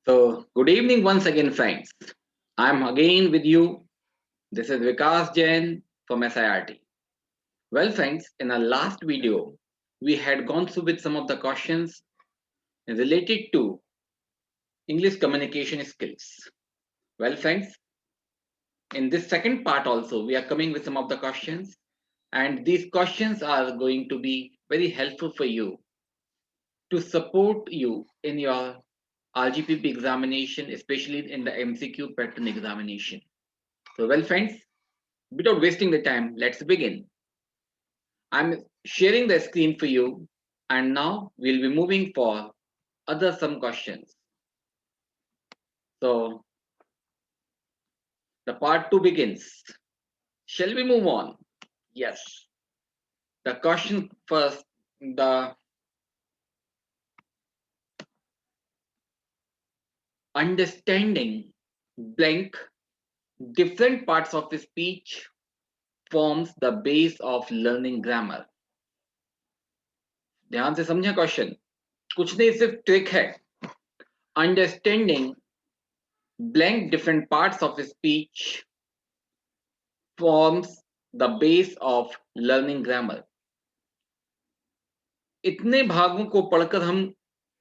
So, good evening once again, friends. I'm again with you. This is Vikas Jain from SIRT. Well, friends, in our last video, we had gone through with some of the questions related to English communication skills. Well, friends, in this second part also, we are coming with some of the questions, and these questions are going to be very helpful for you to support you in your RGPP examination, especially in the MCQ pattern examination. So, well, friends, without wasting the time, let's begin. I'm sharing the screen for you, and now we'll be moving for other some questions. So, the part two begins. Shall we move on? Yes. The question first, the understanding blank different parts of the speech forms the base of learning grammar. ध्यान से समझे question, कुछ नहीं सिर्फ trick है. Understanding blank different parts of speech forms the base of learning grammar. इतने भागों को पढ़कर हम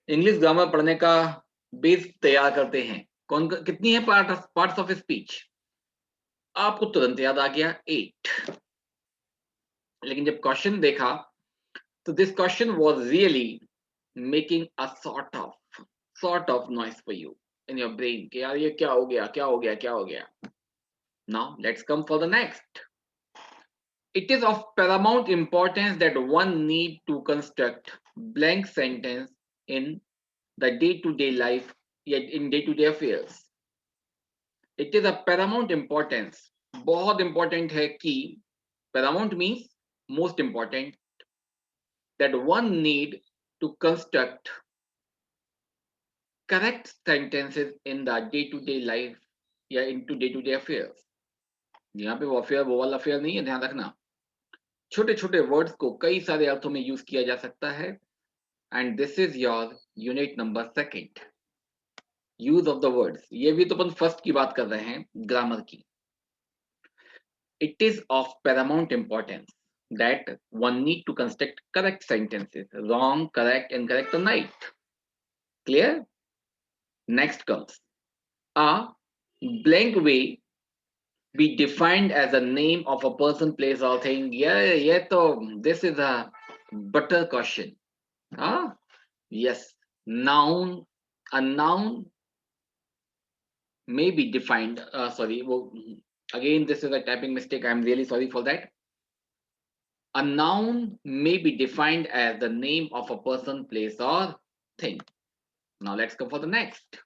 इंग्लिश ग्रामर पढ़ने का बेस तैयार करते हैं. कौन कितनी है पार्ट्स ऑफ स्पीच? आपको तुरंत याद आ गया 8. लेकिन जब क्वेश्चन देखा तो this question was really making a sort of noise for you in your brain कि यार ये क्या हो गया क्या हो गया क्या हो गया. Now let's come for the next. It is of paramount importance that one need to construct blank sentence in the day-to-day life, yet in day-to-day affairs. It is of paramount importance. बहुत important है कि paramount means most important, that one need to construct correct sentences in the day-to-day life या into day-to-day affairs. यहाँ पे वो affair वो वाला affair नहीं है, ध्यान रखना. छोटे छोटे वर्ड्स को कई सारे अर्थों में यूज किया जा सकता है. And this is your unit number second, use of the words. ये भी तो अपन फर्स्ट की बात कर रहे हैं ग्रामर की. It is of paramount importance that one need to construct correct sentences. Wrong, correct, incorrect और right. Clear? Next comes a blank वे be defined as a name of a person, place or thing. Yeah, तो this is a butter question. Yes, noun. A noun may be defined. Sorry, again, this is a typing mistake. I'm really sorry for that. A noun may be defined as the name of a person, place, or thing. Now let's go for the next.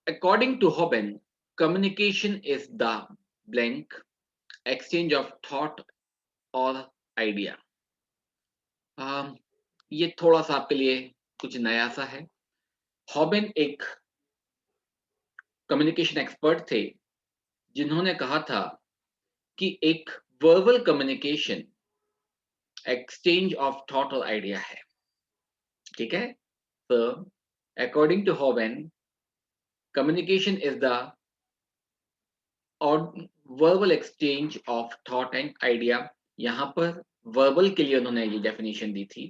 According to Hoban, communication is the blank exchange of thought or idea. ये थोड़ा सा आपके लिए कुछ नया सा है. हॉबन एक कम्युनिकेशन एक्सपर्ट थे जिन्होंने कहा था कि एक verbal communication exchange of thought और आइडिया है. ठीक है? तो according to Hoben, communication is the और verbal exchange of thought and idea. यहां पर वर्बल के लिए उन्होंने ये डेफिनेशन दी थी.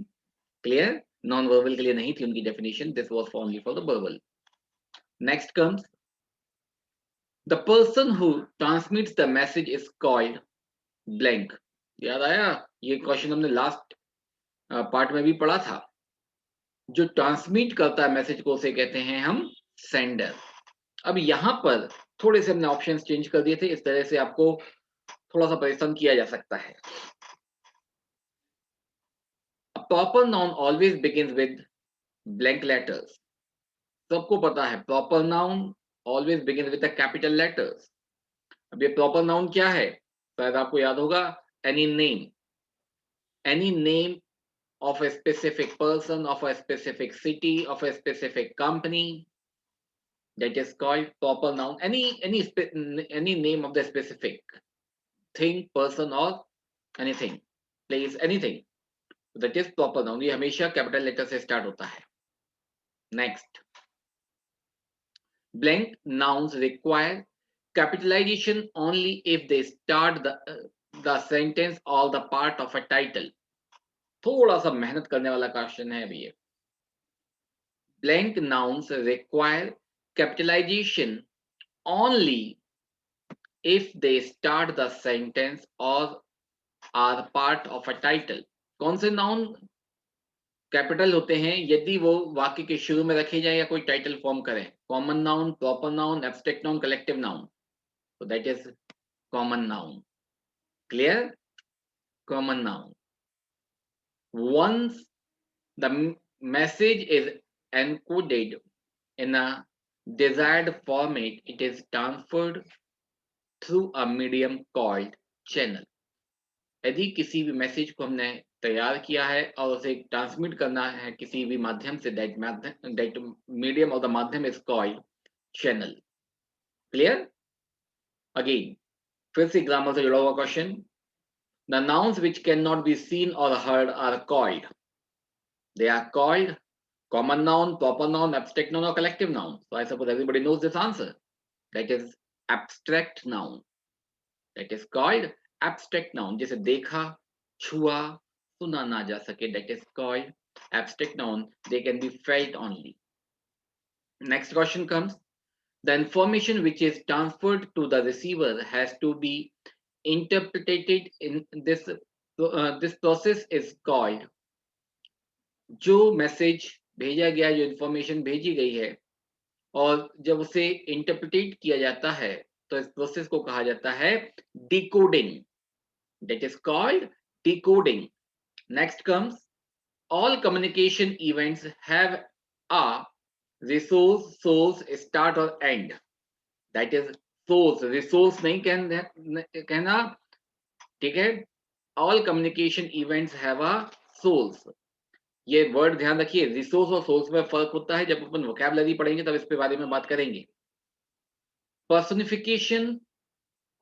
क्लियर? नॉन वर्बल के लिए नहीं थी उनकी definition. This was only for the verbal. Next comes the person who transmits the message is called blank. याद आया? ये क्वेश्चन हमने लास्ट पार्ट में भी पढ़ा था. जो ट्रांसमिट करता है मैसेज को उसे कहते हैं हम सेंडर. अब यहां पर थोड़े से हमने ऑप्शंस चेंज कर दिए थे. इस तरह से आपको थोड़ा सा परेशान किया जा सकता है. A proper noun always begins with blank letters. सबको पता है proper noun always begin with the capital letters. अब ये प्रॉपर नाउन क्या है? शायद आपको याद होगा, any name of a specific person, of a specific city, of a specific company, that is called proper noun. Any name of the specific thing, person or anything, place, anything, that is proper noun. ये हमेशा capital letter से start होता है. Next, blank nouns require capitalization only if they start the sentence or the part of a title. थोड़ा सा मेहनत करने वाला क्वेश्चन है अभी ये. Blank nouns require capitalization only if they start the sentence or are part of a title. कौन से नाउन कैपिटल होते हैं यदि वो वाक्य के शुरू में रखे जाए या कोई टाइटल फॉर्म करें? Common noun, proper noun, abstract noun, collective noun. So that is common noun. Clear? Common noun. Once the message is encoded in a desired format, it is transferred through a medium called channel. यदि किसी भी message को हमने तैयार किया है और उसे ट्रांसमिट करना है किसी भी माध्यम से, that medium or the माध्यम is called channel. Clear? Again, फिर से ग्रामर से जुड़ा हुआ question. The nouns which cannot be seen or heard are called. They are called common noun, proper noun, abstract noun, or collective noun. So I suppose everybody knows this answer. That is abstract noun. That is called abstract noun. जैसे देखा, छुआ, सुना ना जा सके. That is called abstract noun. They can be felt only. Next question comes. The information which is transferred to the receiver has to be interpreted in this. This process is called. जो message भेजा गया, जो information भेजी गई है और जब उसे इंटरप्रिटेट किया जाता है तो इस प्रोसेस को कहा जाता है decoding. That is called decoding. Next comes all communication events have a resource, source, start और end. That is source, resource नहीं कहना, ठीक है. All communication events have a source. ये वर्ड ध्यान रखिए, रिसोर्स और सोर्स में फर्क होता है. जब अपन वोकैबुलरी पढ़ेंगे तब इस पे बारे में बात करेंगे. Personification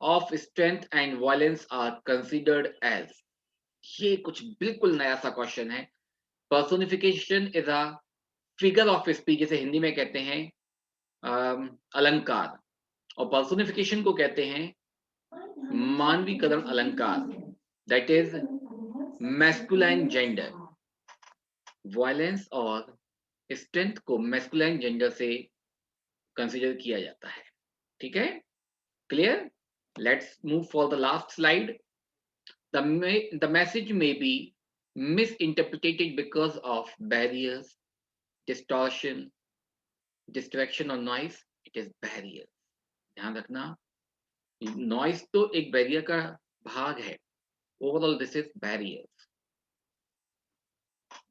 of strength and violence are considered as. ये कुछ बिल्कुल नया सा क्वेश्चन है. Personification is a figure of speech, जैसे हिंदी में कहते हैं अलंकार, और पर्सनिफिकेशन को कहते हैं मानवीकरण अलंकार. That is masculine gender. Violence और स्ट्रेंथ को मैस्कुलाइन जेंडर से कंसीडर किया जाता है. ठीक है, clear? Let's move for the last slide. The message may be misinterpreted because of barriers, distortion, distraction और नॉइस. It is barrier. ध्यान रखना, नॉइस तो एक बैरियर का भाग है. Overall this is barrier.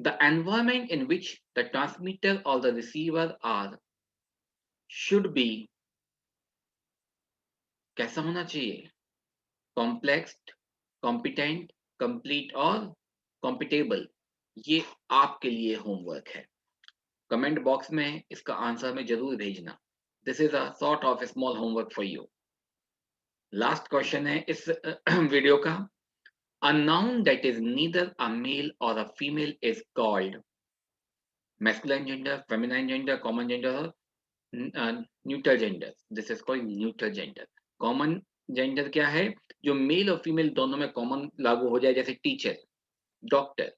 The environment in which the transmitter or the receiver are should be कैसा होना चाहिए? Complex, competent, complete और compatible. ये आपके लिए होमवर्क है. कमेंट बॉक्स में इसका आंसर में जरूर भेजना. This is a sort of a small homework for you. Last question है इस वीडियो का. A noun that is neither a male or a female is called masculine gender, feminine gender, common gender or neutral gender. This is called neutral gender. Common gender क्या है? जो mail और female दोनों में common लागू हो जाए, जैसे टीचर, डॉक्टर.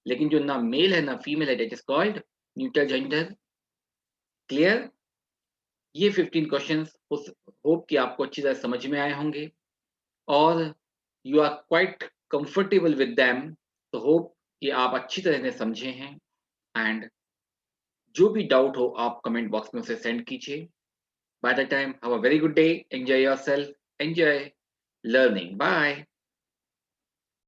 लेकिन जो ना मेल है ना फीमेल है, that is called neutral gender. Clear? ये 15 क्वेश्चंस होप कि आपको अच्छी तरह समझ में आए होंगे और you are quite comfortable with them. तो होप कि आप अच्छी तरह से समझे हैं. एंड जो भी डाउट हो आप कमेंट बॉक्स में उसे सेंड कीजिए. By the time, have a very good day. Enjoy yourself, enjoy learning. Bye.